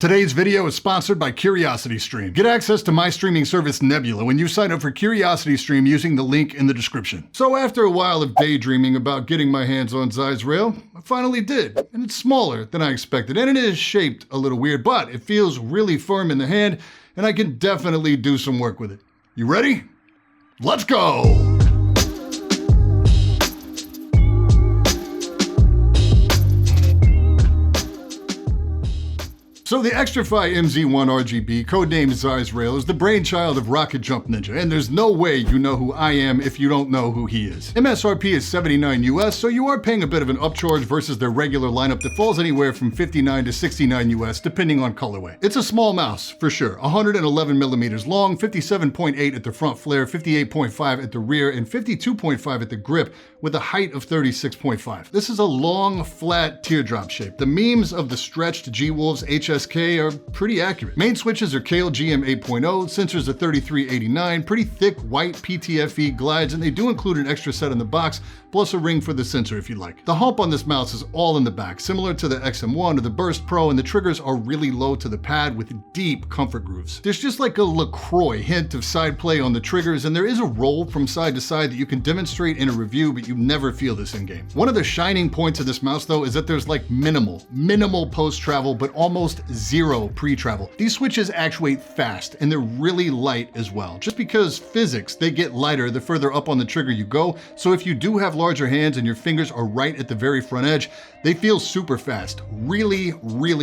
Today's video is sponsored by CuriosityStream. Get access to my streaming service Nebula when you sign up for CuriosityStream using the link in the description. So after a while of daydreaming about getting my hands on Zeiss rail, I finally did. And it's smaller than I expected, and it is shaped a little weird, but it feels really firm in the hand, and I can definitely do some work with it. You ready? Let's go! So the Xtrfy MZ1 RGB, codenamed Zeiss Rail, is the brainchild of Rocket Jump Ninja, and there's no way you know who I am if you don't know who he is. MSRP is $79 US, so you are paying a bit of an upcharge versus their regular lineup that falls anywhere from $59 to $69 US, depending on colorway. It's a small mouse, for sure. 111 millimeters long, 57.8 at the front flare, 58.5 at the rear, and 52.5 at the grip, with a height of 36.5. This is a long, flat teardrop shape. The memes of the stretched G-Wolves HSK are pretty accurate. Main switches are Kale GM 8.0, sensors are 3389, pretty thick white PTFE glides, and they do include an extra set in the box, plus a ring for the sensor if you'd like. The hump on this mouse is all in the back, similar to the XM1 or the Burst Pro, and the triggers are really low to the pad with deep comfort grooves. There's just like a LaCroix hint of side play on the triggers, and there is a roll from side to side that you can demonstrate in a review, but you never feel this in game. One of the shining points of this mouse though is that there's like minimal post-travel, but almost zero pre-travel. These switches actuate fast, and they're really light as well. Just because physics, they get lighter the further up on the trigger you go, so if you do have larger hands and your fingers are right at the very front edge, they feel super fast. Really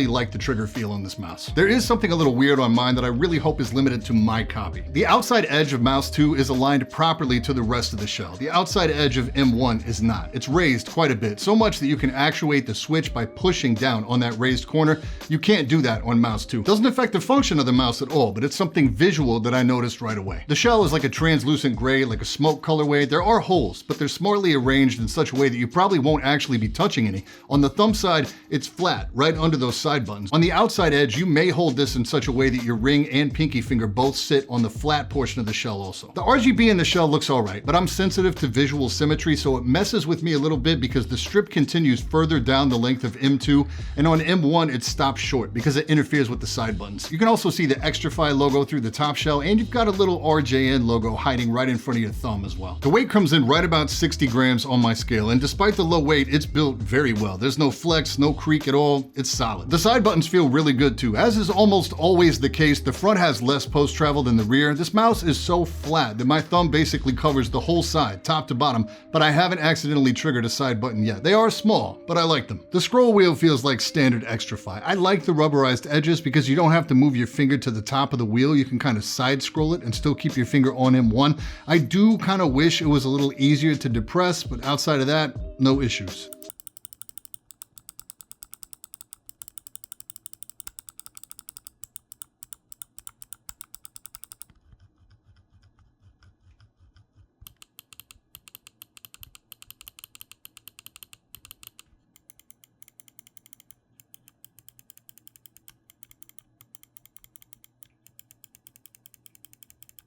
like the trigger feel on this mouse. There is something a little weird on mine that I really hope is limited to my copy. The outside edge of mouse 2 is aligned properly to the rest of the shell. The outside edge of M1 is not. It's raised quite a bit, so much that you can actuate the switch by pushing down on that raised corner. You can't do that on mouse 2. Doesn't affect the function of the mouse at all, but it's something visual that I noticed right away. The shell is like a translucent gray, like a smoke colorway. There are holes, but they're smartly arranged in such a way that you probably won't actually be touching any. On the thumb side, it's flat, right under those side buttons. On the outside edge, you may hold this in such a way that your ring and pinky finger both sit on the flat portion of the shell also. The RGB in the shell looks all right, but I'm sensitive to visual symmetry, so it messes with me a little bit because the strip continues further down the length of M2, and on M1 it stops short because it interferes with the side buttons. You can also see the Xtrfy logo through the top shell, and you've got a little RJN logo hiding right in front of your thumb as well. The weight comes in right about 60 grams on my scale, and despite the low weight, it's built very well. There's no flex, no creak at all. It's solid. The side buttons feel really good too. As is almost always the case, the front has less post-travel than the rear. This mouse is so flat that my thumb basically covers the whole side, top to bottom, but I haven't accidentally triggered a side button yet. They are small, but I like them. The scroll wheel feels like standard Xtrfy. I like the rubberized edges because you don't have to move your finger to the top of the wheel. You can kind of side scroll it and still keep your finger on M1. I do kind of wish it was a little easier to depress, but outside of that, no issues.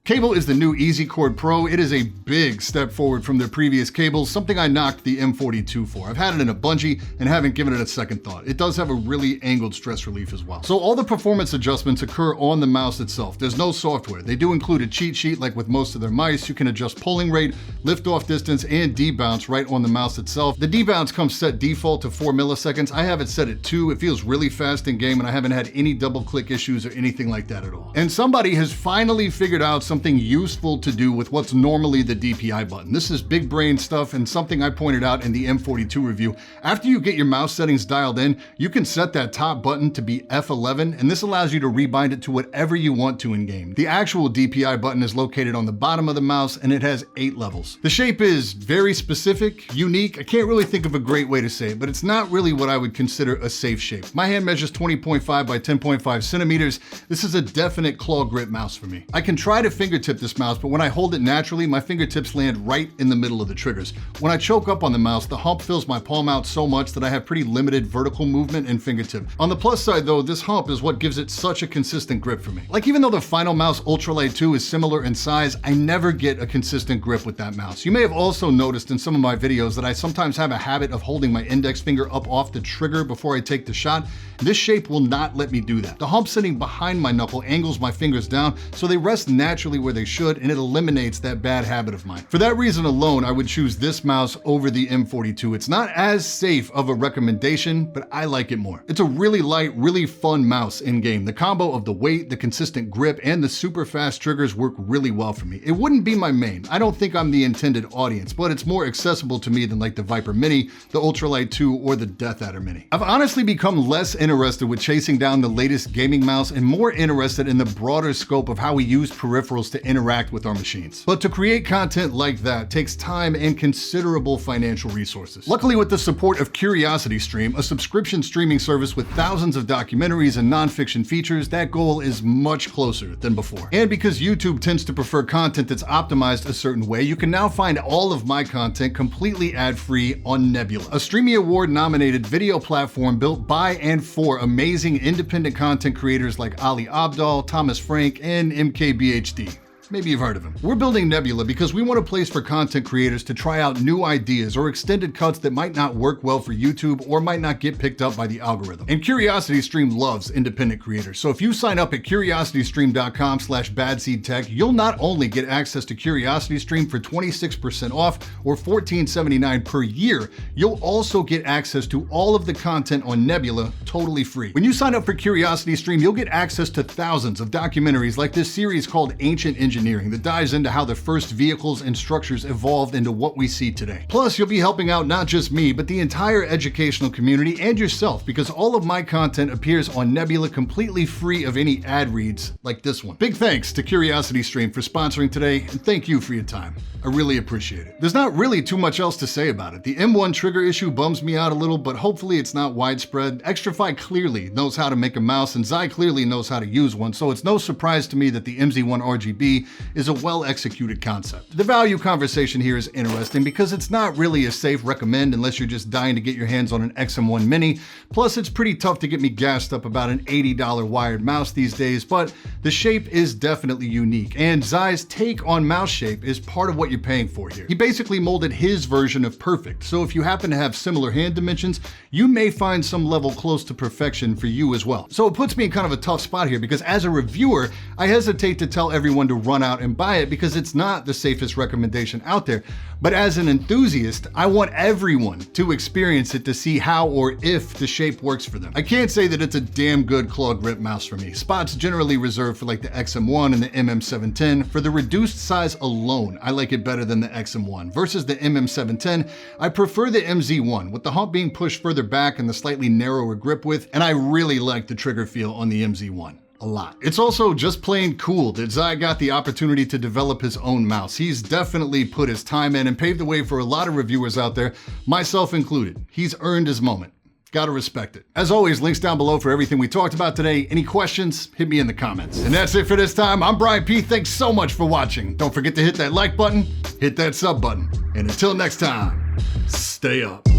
Cable is the new Easy Cord Pro. It is a big step forward from their previous cables, something I knocked the M42 for. I've had it in a bungee and haven't given it a second thought. It does have a really angled stress relief as well. So all the performance adjustments occur on the mouse itself. There's no software. They do include a cheat sheet like with most of their mice. You can adjust polling rate, lift off distance, and debounce right on the mouse itself. The debounce comes set default to 4 milliseconds. I have it set at 2. It feels really fast in game, and I haven't had any double click issues or anything like that at all. And somebody has finally figured out something useful to do with what's normally the DPI button. This is big brain stuff and something I pointed out in the M42 review. After you get your mouse settings dialed in, you can set that top button to be F11, and this allows you to rebind it to whatever you want to in game. The actual DPI button is located on the bottom of the mouse, and it has 8 levels. The shape is very specific, unique. I can't really think of a great way to say it, but it's not really what I would consider a safe shape. My hand measures 20.5 by 10.5 centimeters. This is a definite claw grip mouse for me. I can try to finger fingertip this mouse, but when I hold it naturally, my fingertips land right in the middle of the triggers. When I choke up on the mouse, the hump fills my palm out so much that I have pretty limited vertical movement and fingertip. On the plus side though, this hump is what gives it such a consistent grip for me. Like even though the Final Mouse Ultralight 2 is similar in size, I never get a consistent grip with that mouse. You may have also noticed in some of my videos that I sometimes have a habit of holding my index finger up off the trigger before I take the shot. This shape will not let me do that. The hump sitting behind my knuckle angles my fingers down so they rest naturally where they should, and it eliminates that bad habit of mine. For that reason alone, I would choose this mouse over the M42. It's not as safe of a recommendation, but I like it more. It's a really light, really fun mouse in game. The combo of the weight, the consistent grip, and the super fast triggers work really well for me. It wouldn't be my main. I don't think I'm the intended audience, but it's more accessible to me than like the Viper Mini, the Ultralight 2, or the Death Adder Mini. I've honestly become less interested with chasing down the latest gaming mouse and more interested in the broader scope of how we use peripherals to interact with our machines. But to create content like that takes time and considerable financial resources. Luckily, with the support of CuriosityStream, a subscription streaming service with thousands of documentaries and nonfiction features, that goal is much closer than before. And because YouTube tends to prefer content that's optimized a certain way, you can now find all of my content completely ad-free on Nebula, a Streamy Award nominated video platform built by and for amazing independent content creators like Ali Abdaal, Thomas Frank, and MKBHD. Maybe you've heard of him. We're building Nebula because we want a place for content creators to try out new ideas or extended cuts that might not work well for YouTube or might not get picked up by the algorithm. And CuriosityStream loves independent creators. So if you sign up at curiositystream.com/badseedtech, you'll not only get access to CuriosityStream for 26% off or $14.79 per year, you'll also get access to all of the content on Nebula totally free. When you sign up for CuriosityStream, you'll get access to thousands of documentaries like this series called Ancient Engineering that dives into how the first vehicles and structures evolved into what we see today. Plus, you'll be helping out not just me, but the entire educational community and yourself, because all of my content appears on Nebula completely free of any ad reads like this one. Big thanks to CuriosityStream for sponsoring today, and thank you for your time. I really appreciate it. There's not really too much else to say about it. The M1 trigger issue bums me out a little, but hopefully it's not widespread. Xtrfy clearly knows how to make a mouse, and Xi clearly knows how to use one, so it's no surprise to me that the MZ1 RGB is a well-executed concept. The value conversation here is interesting because it's not really a safe recommend unless you're just dying to get your hands on an XM1 Mini. Plus, it's pretty tough to get me gassed up about an $80 wired mouse these days, but the shape is definitely unique, and Xi's take on mouse shape is part of what you're paying for here. He basically molded his version of perfect, so if you happen to have similar hand dimensions, you may find some level close to perfection for you as well. So it puts me in kind of a tough spot here because as a reviewer, I hesitate to tell everyone to run out and buy it because it's not the safest recommendation out there. But as an enthusiast, I want everyone to experience it to see how or if the shape works for them. I can't say that it's a damn good claw grip mouse for me. Spots generally reserved for like the XM1 and the MM710. For the reduced size alone, I like it better than the XM1. Versus the MM710, I prefer the MZ1 with the hump being pushed further back and the slightly narrower grip width, and I really like the trigger feel on the MZ1. A lot. It's also just plain cool that Xi got the opportunity to develop his own mouse. He's definitely put his time in and paved the way for a lot of reviewers out there, myself included. He's earned his moment. Gotta respect it. As always, links down below for everything we talked about today. Any questions, hit me in the comments. And that's it for this time. I'm Brian P. Thanks so much for watching. Don't forget to hit that like button, hit that sub button. And until next time, stay up.